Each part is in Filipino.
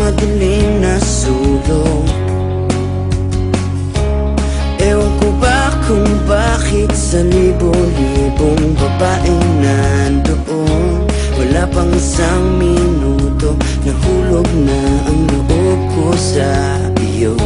madilim na sulong. Ewan ko ba kung bakit sa libo-libong babaeng nandoon, wala pang isang minuto, nahulog na ang loob ko sa iyo.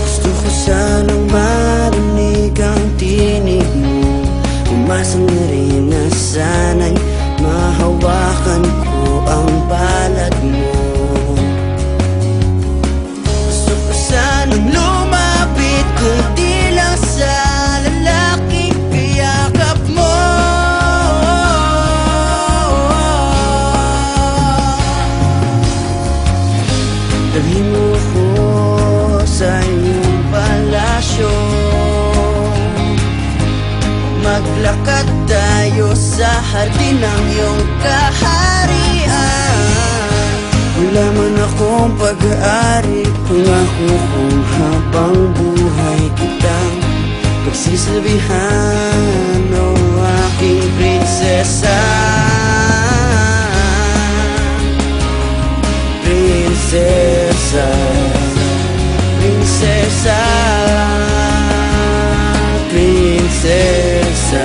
Gusto ko sanang marinig ang tinig mo, umasang na rin na sana'y mahawakan ko ang palad mo. Gusto ko sanang lumapit kung di lang sa lalaking kayakap mo. Dalhin mo ko sa iyong palasyo, maglakad tayo sa hardin ng iyong kaharian. Wala man akong pag-aari, pangako kung habang buhay kitang pagsisilbihan, o aking prinsesa. Prinsesa, prinsesa, prinsesa.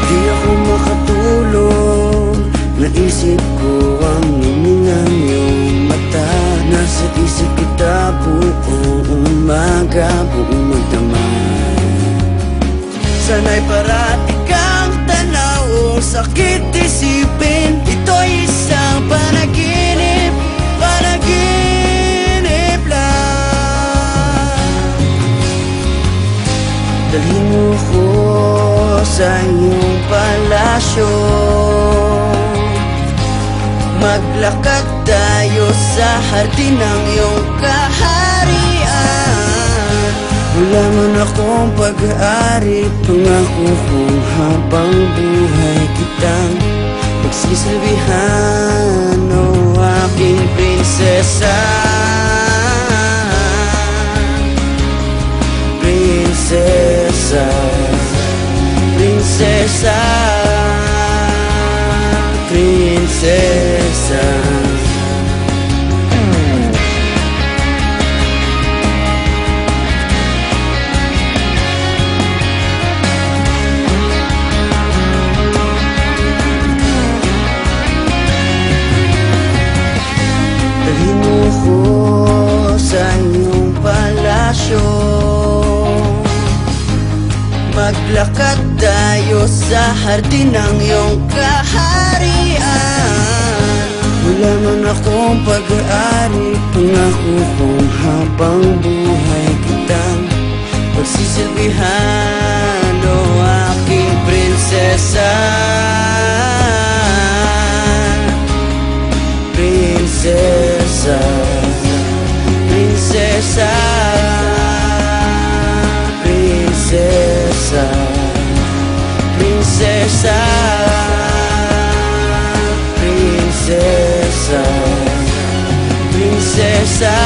Di ako makatulog, naisip ko ang ngingin ng iyong mata. Nasa isip kita buong umaga, buong magdamay. Sana'y parati kang tanaw, sakit isipin, ito'y isang panaginip, panaginip lang. Dalhin mo ko sa iyong palasyo, maglakad tayo sa hardin ng iyong kaharian. Wala man akong pag-aari, pangako kung habang buhay kitang pagsisilbihan, o aking prinsesa. Prinsesa, prinsesa, prinsesa. Dalhin mo ko sa iyong palasyo, maglakad tayo sa hardin ng iyong kaharian. Wala man akong pag-aari, pangako kung habang buhay kitang pagsisilbihan, o aking prinsesa. Prinsesa, prinsesa, prinsesa, prinsesa, prinsesa, prinsesa.